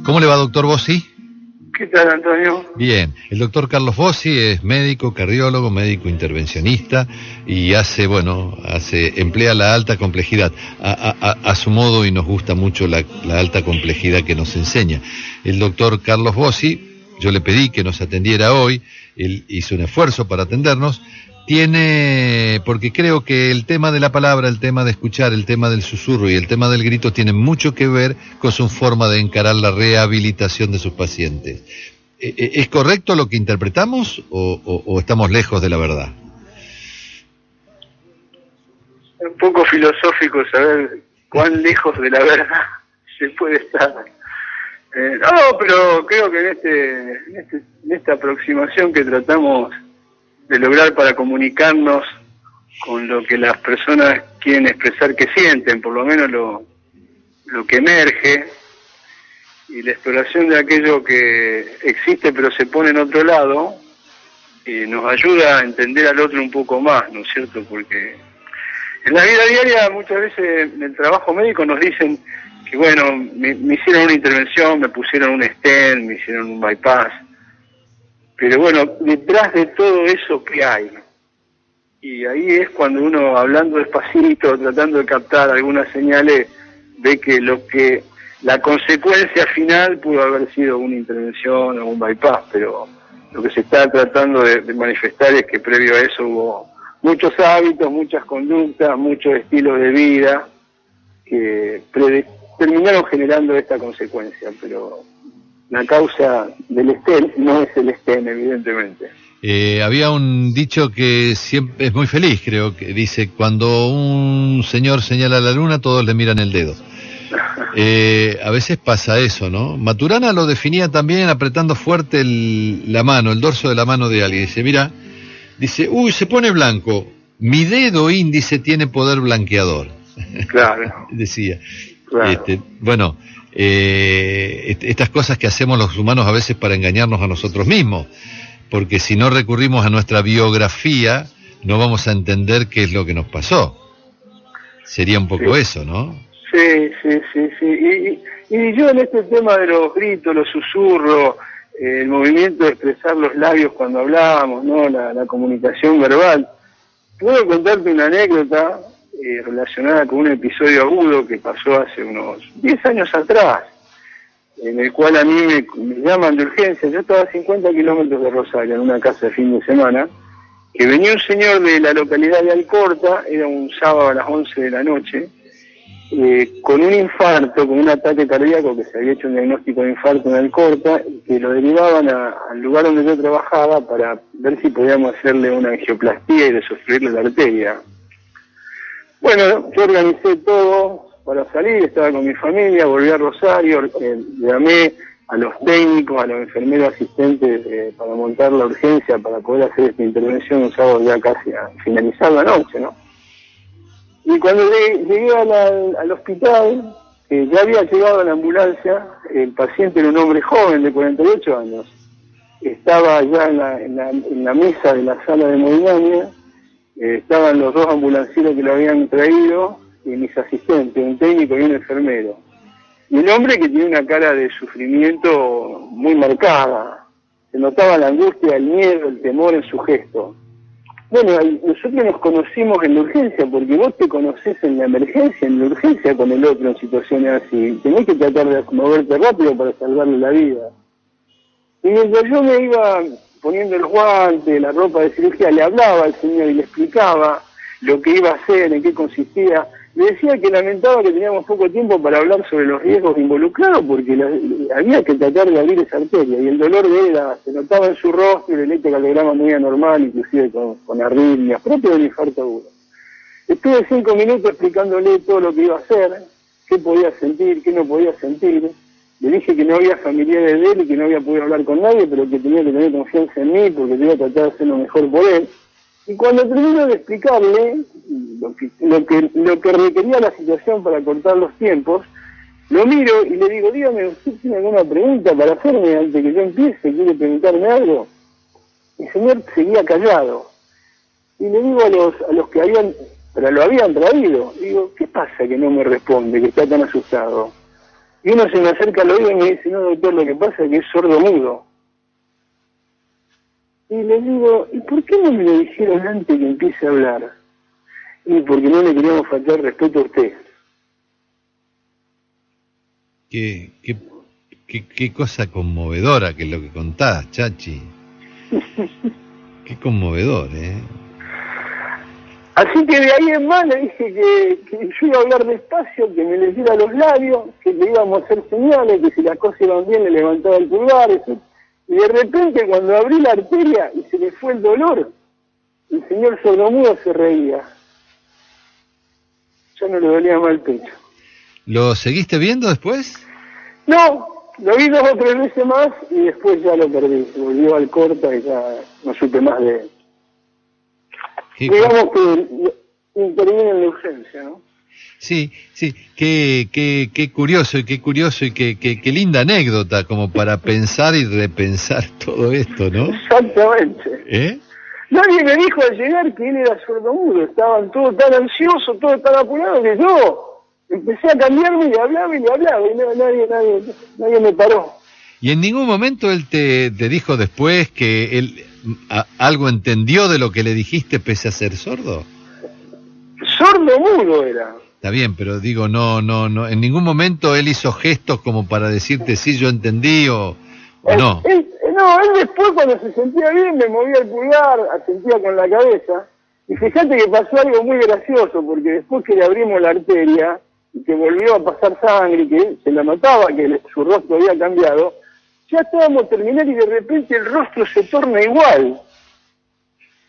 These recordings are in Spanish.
¿Cómo le va, doctor Bossi? ¿Qué tal, Antonio? Bien, el doctor Carlos Bossi es médico, cardiólogo, médico intervencionista y emplea la alta complejidad a su modo, y nos gusta mucho la alta complejidad que nos enseña. El doctor Carlos Bossi, yo le pedí que nos atendiera hoy, él hizo un esfuerzo para atendernos, porque creo que el tema de la palabra, el tema de escuchar, el tema del susurro y el tema del grito tienen mucho que ver con su forma de encarar la rehabilitación de sus pacientes. ¿Es correcto lo que interpretamos o estamos lejos de la verdad? Es un poco filosófico saber cuán lejos de la verdad se puede estar. No, pero creo que en esta aproximación que tratamos de lograr para comunicarnos con lo que las personas quieren expresar que sienten, por lo menos lo que emerge, y la exploración de aquello que existe pero se pone en otro lado, nos ayuda a entender al otro un poco más, ¿no es cierto? Porque en la vida diaria muchas veces en el trabajo médico nos dicen que bueno, me hicieron una intervención, me pusieron un stent, me hicieron un bypass, pero bueno, detrás de todo eso, ¿qué hay? Y ahí es cuando uno, hablando despacito, tratando de captar algunas señales, ve que la consecuencia final pudo haber sido una intervención o un bypass, pero lo que se está tratando de manifestar es que previo a eso hubo muchos hábitos, muchas conductas, muchos estilos de vida que terminaron generando esta consecuencia, pero la causa del stent no es el stent, evidentemente. Había un dicho que siempre es muy feliz, creo, que dice: cuando un señor señala la luna, todos le miran el dedo. A veces pasa eso, ¿no? Maturana lo definía también apretando fuerte la mano, el dorso de la mano de alguien. Dice, mira, uy, se pone blanco, mi dedo índice tiene poder blanqueador. Claro. Decía. Claro. Estas cosas que hacemos los humanos a veces para engañarnos a nosotros mismos, porque si no recurrimos a nuestra biografía, no vamos a entender qué es lo que nos pasó. Sería un poco eso, ¿no? Sí. Y yo en este tema de los gritos, los susurros, el movimiento de expresar los labios cuando hablábamos, ¿no? La comunicación verbal, puedo contarte una anécdota relacionada con un episodio agudo que pasó hace unos 10 años atrás, en el cual a mí me llaman de urgencia. Yo estaba a 50 kilómetros de Rosario, en una casa de fin de semana, que venía un señor de la localidad de Alcorta, era un sábado a las 11 de la noche, con un infarto, con un ataque cardíaco, que se había hecho un diagnóstico de infarto en Alcorta, y que lo derivaban al lugar donde yo trabajaba para ver si podíamos hacerle una angioplastía y desobstruirle la arteria. Bueno, yo organicé todo para salir, estaba con mi familia, volví a Rosario, llamé a los técnicos, a los enfermeros asistentes para montar la urgencia para poder hacer esta intervención un sábado ya casi a finalizar la noche, ¿no? Y cuando llegué al hospital, ya había llegado la ambulancia, el paciente era un hombre joven de 48 años, estaba ya en la mesa de la sala de hemodinamia, estaban los dos ambulancieros que lo habían traído y mis asistentes, un técnico y un enfermero. Y el hombre que tiene una cara de sufrimiento muy marcada, se notaba la angustia, el miedo, el temor en su gesto. Bueno, nosotros nos conocimos en la urgencia, porque vos te conocés en la emergencia, en la urgencia con el otro en situaciones así. Tenés que tratar de moverte rápido para salvarle la vida. Y mientras yo me iba poniendo el guante, la ropa de cirugía, le hablaba al señor y le explicaba lo que iba a hacer, en qué consistía. Le decía que lamentaba que teníamos poco tiempo para hablar sobre los riesgos involucrados, porque había que tratar de abrir esa arteria, y el dolor de él se notaba en su rostro, y el electrocardiograma muy anormal, inclusive con arritmias, propio de un infarto agudo. Estuve 5 minutos explicándole todo lo que iba a hacer, qué podía sentir, qué no podía sentir. Le dije que no había familiares de él y que no había podido hablar con nadie, pero que tenía que tener confianza en mí porque tenía que tratar de hacer lo mejor por él. Y cuando termino de explicarle lo que requería la situación para cortar los tiempos, lo miro y le digo, dígame, ¿usted tiene alguna pregunta para hacerme antes que yo empiece? ¿Quiere preguntarme algo? El señor seguía callado. Y le digo a los que lo habían traído, digo, ¿qué pasa que no me responde, que está tan asustado? Y uno se me acerca al oído y me dice, no, doctor, lo que pasa es que es sordo mudo. Y le digo, ¿y por qué no me lo dijeron antes que empiece a hablar? Y porque no le queríamos faltar respeto a usted. Qué cosa conmovedora que es lo que contás, Chachi. Qué conmovedor, ¿eh? Así que de ahí en más le dije que yo iba a hablar despacio, que me leyera los labios, que le íbamos a hacer señales, que si las cosas iban bien le levantaba el pulgar. Y de repente cuando abrí la arteria y se le fue el dolor, el señor sordomudo se reía. Ya no le dolía más el pecho. ¿Lo seguiste viendo después? No, lo vi 2 o 3 veces más y después ya lo perdí. Volvió al corta y ya no supe más de él. Digamos que interviene en la urgencia, ¿no? Sí, qué curioso y qué linda anécdota como para pensar y repensar todo esto, ¿no? Exactamente. Nadie me dijo al llegar que él era sordomudo, estaban todos tan ansiosos, todos tan apurados que yo empecé a cambiarme y le hablaba y nadie me paró. ¿Y en ningún momento él te dijo después que él algo entendió de lo que le dijiste pese a ser sordo? Sordo-mudo era. Está bien, pero digo, no, en ningún momento él hizo gestos como para decirte sí, yo entendí o no. Él después cuando se sentía bien me movía el pulgar, asentía con la cabeza. Y fíjate que pasó algo muy gracioso, porque después que le abrimos la arteria y que volvió a pasar sangre, que se la notaba que su rostro había cambiado, ya estábamos terminando y de repente el rostro se torna igual.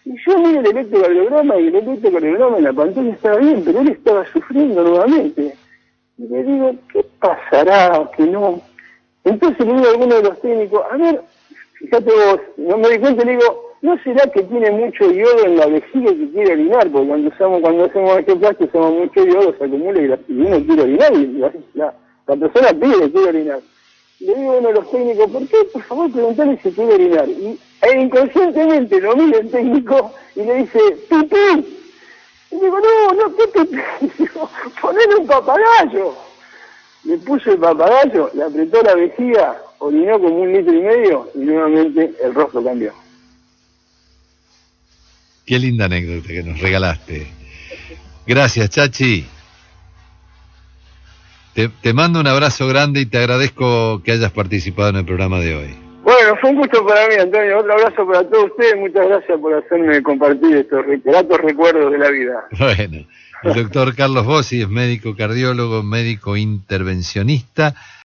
Y yo miro el electrocardiograma y el electrocardiograma en la pantalla estaba bien, pero él estaba sufriendo nuevamente. Y le digo, ¿qué pasará? Que no. Entonces le digo a alguno de los técnicos, a ver, fíjate vos, no me di cuenta, le digo, ¿no será que tiene mucho yodo en la vejiga y que quiere orinar? Porque cuando hacemos angioplastia usamos mucho yodo, se acumula y uno quiere orinar y la persona pide que quiere orinar. Le digo a uno de los técnicos, ¿por qué? Por favor, preguntale si quiere orinar. E inconscientemente lo mira el técnico y le dice, ¡pipí! Y digo, no, ¿qué pipí? Digo, ponele un papagayo. Le puso el papagayo, le apretó la vejiga, orinó como 1,5 litros y nuevamente el rostro cambió. Qué linda anécdota que nos regalaste. Gracias, Chachi. Te mando un abrazo grande y te agradezco que hayas participado en el programa de hoy. Bueno, fue un gusto para mí, Antonio. Otro abrazo para todos ustedes. Muchas gracias por hacerme compartir estos gratos recuerdos de la vida. Bueno, el doctor Carlos Bossi es médico cardiólogo, médico intervencionista.